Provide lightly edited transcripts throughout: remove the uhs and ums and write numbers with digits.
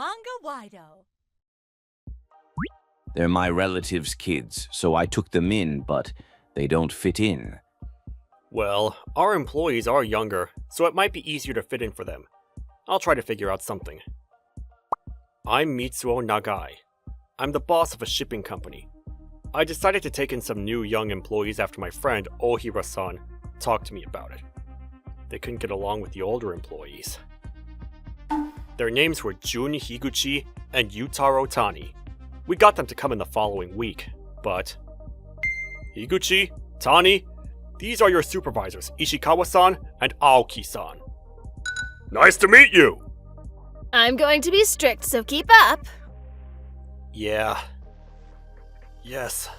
Manga-Waido. They're my relatives' kids, so I took them in, but they don't fit in. Well, our employees are younger, so it might be easier to fit in for them. I'll try to figure out something. I'm Mitsuo Nagai. I'm the boss of a shipping company. I decided to take in some new young employees after my friend Ohira-san talked to me about it. They couldn't get along with the older employees. Their names were Jun Higuchi and Yutaro Tani. We got them to come in the following week, but... Higuchi, Tani, these are your supervisors, Ishikawa-san and Aoki-san. Nice to meet you! I'm going to be strict, so keep up. Yeah. Yes.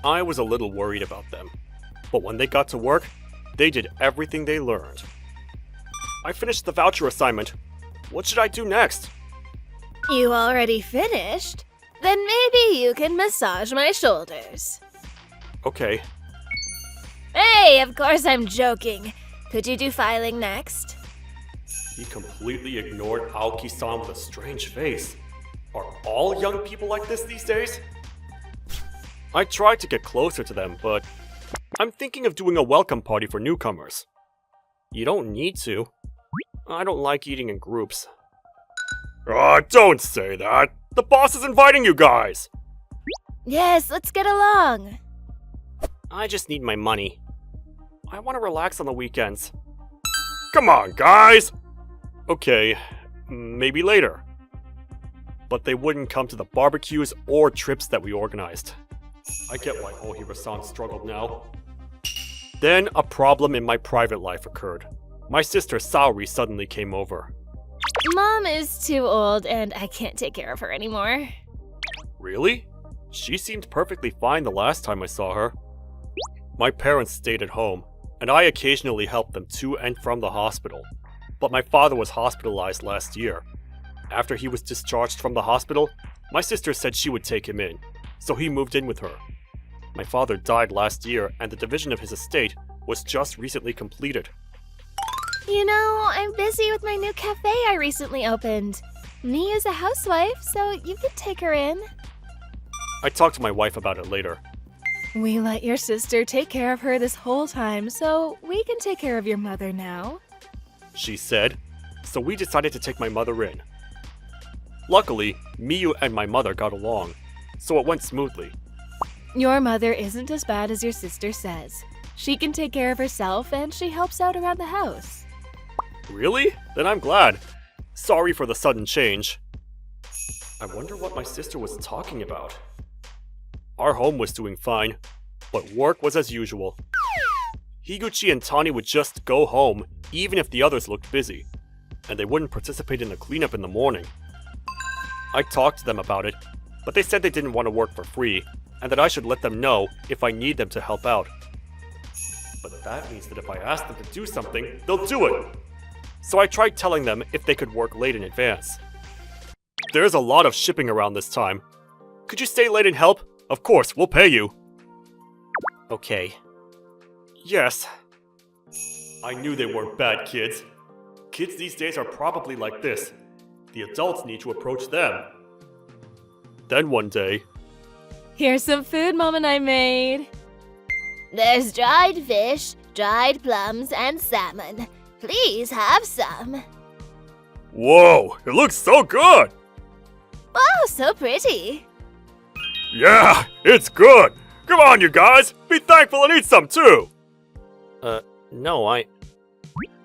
I was a little worried about them, but when they got to work, they did everything they learned. I finished the voucher assignment. What should I do next? You already finished? Then maybe you can massage my shoulders. Okay. Hey, of course I'm joking. Could you do filing next? He completely ignored Aoki-san with a strange face. Are all young people like this these days? I tried to get closer to them, but I'm thinking of doing a welcome party for newcomers. You don't need to. I don't like eating in groups. Don't say that! The boss is inviting you guys! Yes, let's get along. I just need my money. I want to relax on the weekends. Come on, guys! Okay, maybe later. But they wouldn't come to the barbecues or trips that we organized. I get why Ohira-san struggled now. Then a problem in my private life occurred. My sister Saori suddenly came over. Mom is too old and I can't take care of her anymore. Really? She seemed perfectly fine the last time I saw her. My parents stayed at home, and I occasionally helped them to and from the hospital. But my father was hospitalized last year. After he was discharged from the hospital, my sister said she would take him in, so he moved in with her. My father died last year, and the division of his estate was just recently completed. You know, I'm busy with my new cafe I recently opened. Me as a housewife, so you could take her in. I talked to my wife about it later. We let your sister take care of her this whole time, so we can take care of your mother now. She said, so we decided to take my mother in. Luckily, Miyu and my mother got along, so it went smoothly. Your mother isn't as bad as your sister says. She can take care of herself and she helps out around the house. Really? Then I'm glad. Sorry for the sudden change. I wonder what my sister was talking about. Our home was doing fine, but work was as usual. Higuchi and Tani would just go home, even if the others looked busy, and they wouldn't participate in the cleanup in the morning. I talked to them about it, but they said they didn't want to work for free, and that I should let them know if I need them to help out. But that means that if I ask them to do something, they'll do it! So I tried telling them if they could work late in advance. There's a lot of shipping around this time. Could you stay late and help? Of course, we'll pay you. Okay. Yes. I knew they weren't bad kids. Kids these days are probably like this. The adults need to approach them. Then one day... Here's some food Mom and I made. There's dried fish, dried plums, and salmon. Please have some. Whoa, it looks so good! Wow, so pretty. Yeah, it's good! Come on, you guys! Be thankful and eat some too! No,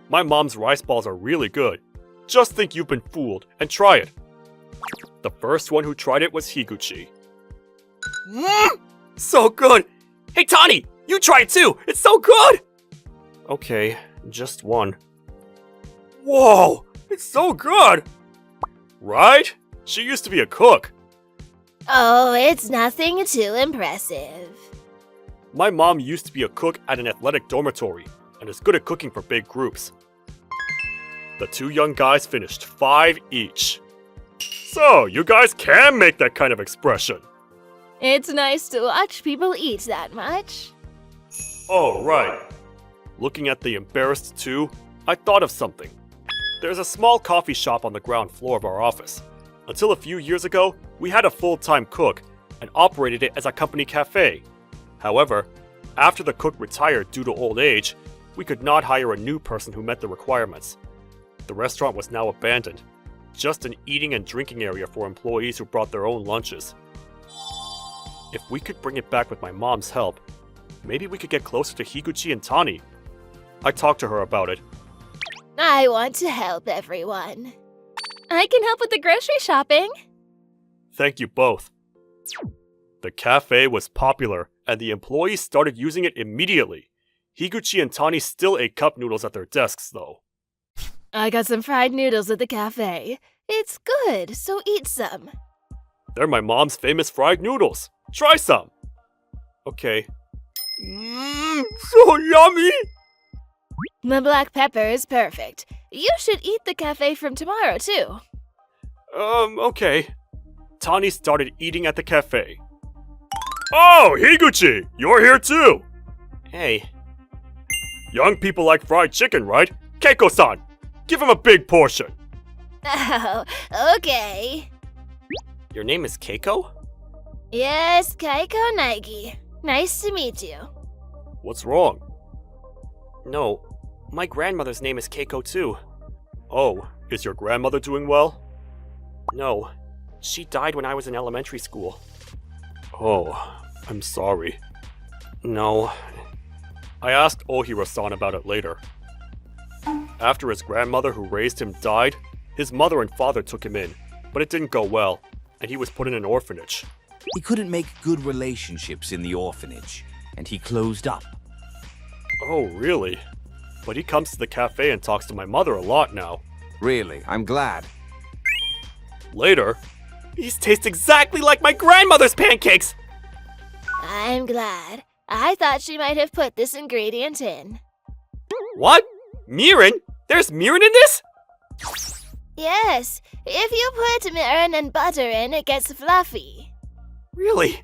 My mom's rice balls are really good. Just think you've been fooled, and try it. The first one who tried it was Higuchi. So good! Hey Tani, you try it too! It's so good! Okay, just one. Whoa, it's so good! Right? She used to be a cook. Oh, it's nothing too impressive. My mom used to be a cook at an athletic dormitory, and is good at cooking for big groups. The two young guys finished 5 each. So, you guys can make that kind of expression. It's nice to watch people eat that much. Oh, right. Looking at the embarrassed two, I thought of something. There's a small coffee shop on the ground floor of our office, Until a few years ago, we had a full-time cook and operated it as a company cafe. However, after the cook retired due to old age, we could not hire a new person who met the requirements. The restaurant was now abandoned, just an eating and drinking area for employees who brought their own lunches. If we could bring it back with my mom's help, maybe we could get closer to Higuchi and Tani. I talked to her about it. I want to help everyone. I can help with the grocery shopping. Thank you both. The cafe was popular, and the employees started using it immediately. Higuchi and Tani still ate cup noodles at their desks, though. I got some fried noodles at the cafe. It's good, so eat some. They're my mom's famous fried noodles. Try some! Okay. So yummy! The black pepper is perfect. You should eat the cafe from tomorrow, too. Okay. Tani started eating at the cafe. Oh, Higuchi! You're here too! Hey. Young people like fried chicken, right? Keiko-san! Give him a big portion! Oh, okay. Your name is Keiko? Yes, Keiko Nagi. Nice to meet you. What's wrong? No, my grandmother's name is Keiko too. Oh, is your grandmother doing well? No, she died when I was in elementary school. Oh, I'm sorry. No. I asked Ohira-san about it later. After his grandmother who raised him died, his mother and father took him in, but it didn't go well, and he was put in an orphanage. He couldn't make good relationships in the orphanage, and he closed up. Oh, really? But he comes to the cafe and talks to my mother a lot now. Really, I'm glad. Later, these taste exactly like my grandmother's pancakes! I'm glad. I thought she might have put this ingredient in. What? Mirin? There's mirin in this? Yes, if you put mirin and butter in, it gets fluffy. Really?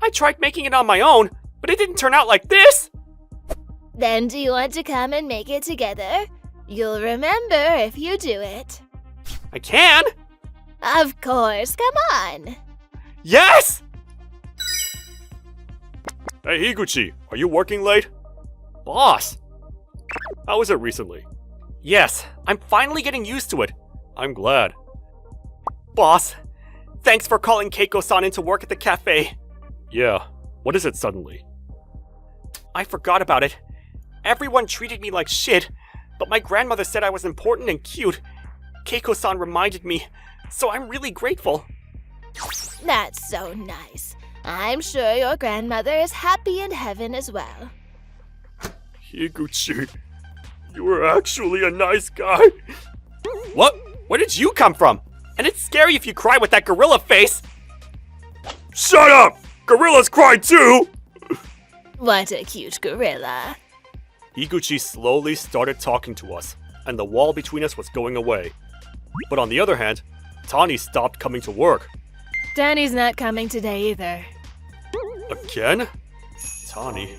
I tried making it on my own, but it didn't turn out like this! Then do you want to come and make it together? You'll remember if you do it. I can! Of course, come on. Yes! Hey Higuchi, are you working late? Boss! How was it recently? Yes, I'm finally getting used to it. I'm glad. Boss, thanks for calling Keiko-san into work at the cafe. Yeah, what is it suddenly? I forgot about it. Everyone treated me like shit, but my grandmother said I was important and cute. Keiko-san reminded me, so I'm really grateful. That's so nice. I'm sure your grandmother is happy in heaven as well. Higuchi, you were actually a nice guy. What? Where did you come from? And it's scary if you cry with that gorilla face. Shut up! Gorillas cry too! What a cute gorilla. Higuchi slowly started talking to us, and the wall between us was going away. But on the other hand, Tani stopped coming to work. Danny's not coming today either. Again? Tani,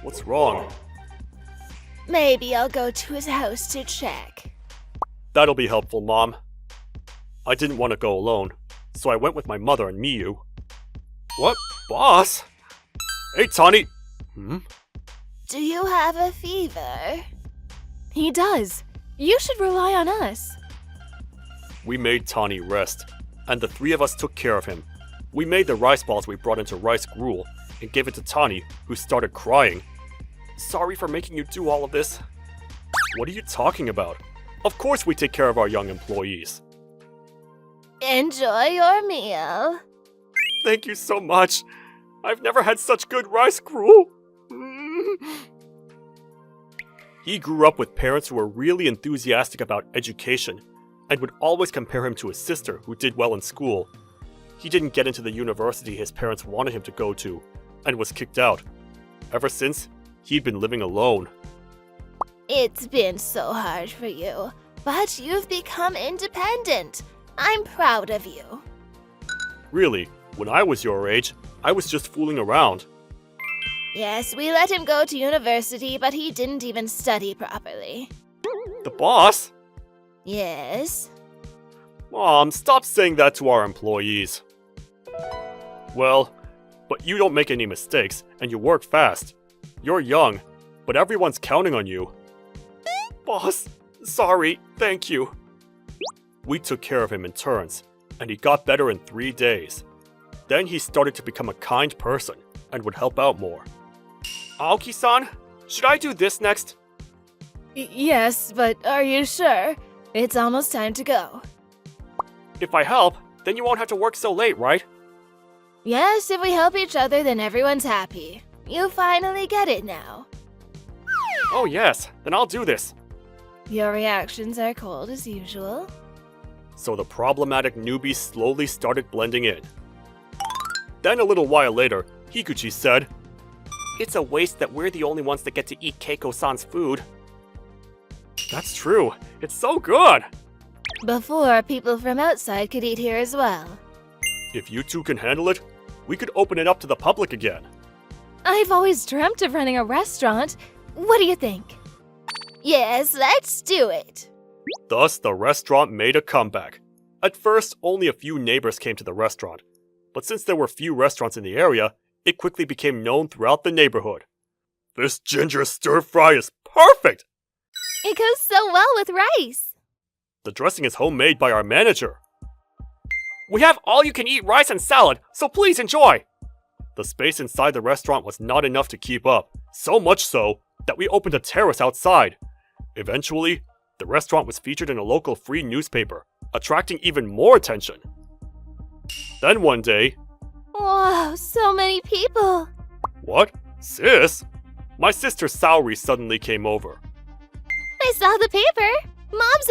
what's wrong? Maybe I'll go to his house to check. That'll be helpful, Mom. I didn't want to go alone, so I went with my mother and Miyu. What? Boss? Hey, Tani! Do you have a fever? He does. You should rely on us. We made Tani rest, and the three of us took care of him. We made the rice balls we brought into rice gruel and gave it to Tani, who started crying. Sorry for making you do all of this. What are you talking about? Of course we take care of our young employees. Enjoy your meal. Thank you so much. I've never had such good rice gruel. He grew up with parents who were really enthusiastic about education and would always compare him to his sister who did well in school. He didn't get into the university his parents wanted him to go to and was kicked out. Ever since, he'd been living alone. It's been so hard for you, but you've become independent. I'm proud of you. Really, when I was your age, I was just fooling around. Yes, we let him go to university, but he didn't even study properly. The boss? Yes? Mom, stop saying that to our employees. Well, but you don't make any mistakes, and you work fast. You're young, but everyone's counting on you. Boss, sorry, thank you. We took care of him in turns, and he got better in 3 days. Then he started to become a kind person, and would help out more. Aoki-san, should I do this next? Yes, but are you sure? It's almost time to go. If I help, then you won't have to work so late, right? Yes, if we help each other, then everyone's happy. You finally get it now. Oh yes, then I'll do this. Your reactions are cold as usual. So the problematic newbie slowly started blending in. Then a little while later, Higuchi said, "It's a waste that we're the only ones that get to eat Keiko-san's food." That's true, it's so good! Before, people from outside could eat here as well. If you two can handle it, we could open it up to the public again. I've always dreamt of running a restaurant. What do you think? Yes, let's do it. Thus, the restaurant made a comeback. At first, only a few neighbors came to the restaurant, but since there were few restaurants in the area, it quickly became known throughout the neighborhood. This ginger stir-fry is perfect! It goes so well with rice. The dressing is homemade by our manager. We have all-you-can-eat rice and salad, so please enjoy! The space inside the restaurant was not enough to keep up, so much so that we opened a terrace outside. Eventually, the restaurant was featured in a local free newspaper, attracting even more attention. Then one day... Wow, so many people. What? Sis? My sister Saori suddenly came over. I saw the paper. Mom's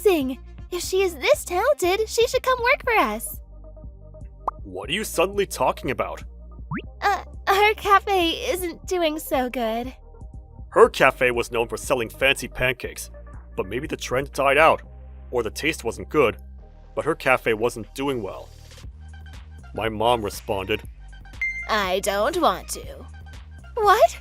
amazing. If she is this talented, she should come work for us. What are you suddenly talking about? Our cafe isn't doing so good. Her cafe was known for selling fancy pancakes, but maybe the trend died out, or the taste wasn't good, but her cafe wasn't doing well. My mom responded, I don't want to. What?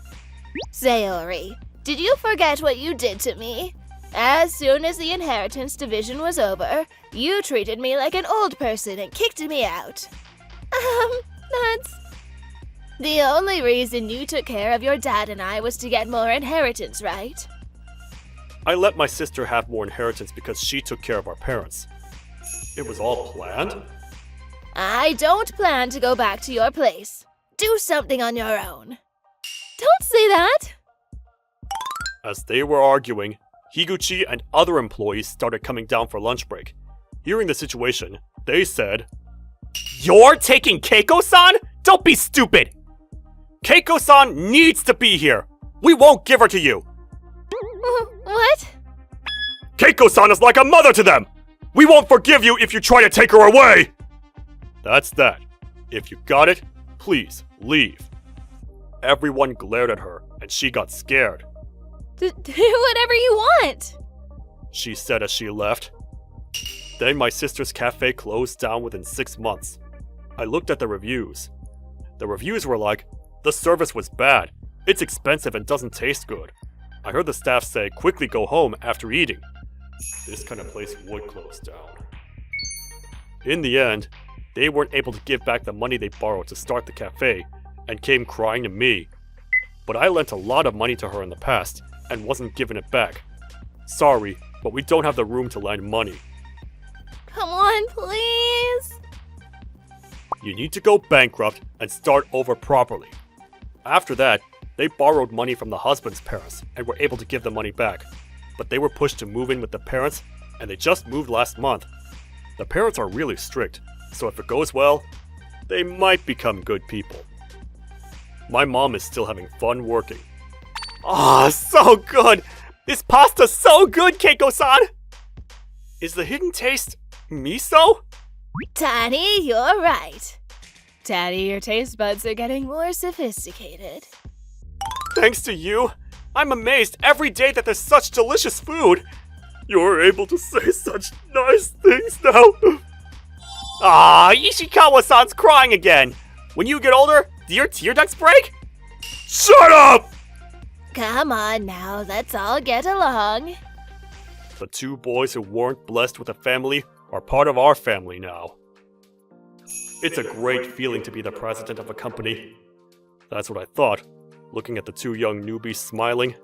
Sayori, did you forget what you did to me? As soon as the inheritance division was over, you treated me like an old person and kicked me out. That's... The only reason you took care of your dad and I was to get more inheritance, right? I let my sister have more inheritance because she took care of our parents. It was all planned? I don't plan to go back to your place. Do something on your own. Don't say that. As they were arguing, Higuchi and other employees started coming down for lunch break. Hearing the situation, they said, "You're taking Keiko-san? Don't be stupid! Keiko-san needs to be here! We won't give her to you! What? Keiko-san is like a mother to them! We won't forgive you if you try to take her away!" That's that. If you got it, please leave. Everyone glared at her, and she got scared. Do whatever you want. She said as she left. Then my sister's cafe closed down within 6 months. I looked at the reviews. The reviews were like, the service was bad, it's expensive and doesn't taste good. I heard the staff say, quickly go home after eating. This kind of place would close down. In the end, they weren't able to give back the money they borrowed to start the cafe, and came crying to me. But I lent a lot of money to her in the past, and wasn't given it back. Sorry, but we don't have the room to lend money. Come on, please. You need to go bankrupt and start over properly. After that, they borrowed money from the husband's parents and were able to give the money back. But they were pushed to move in with the parents, and they just moved last month. The parents are really strict, so if it goes well, they might become good people. My mom is still having fun working. Ah, so good! This pasta's so good, Keiko-san! Is the hidden taste miso? Tani, you're right. Tani, your taste buds are getting more sophisticated. Thanks to you, I'm amazed every day that there's such delicious food. You're able to say such nice things now. Ah, Ishikawa-san's crying again. When you get older, do your tear ducts break? Shut up! Come on now, let's all get along. The two boys who weren't blessed with a family are part of our family now. It's a great feeling to be the president of a company. That's what I thought, looking at the two young newbies smiling.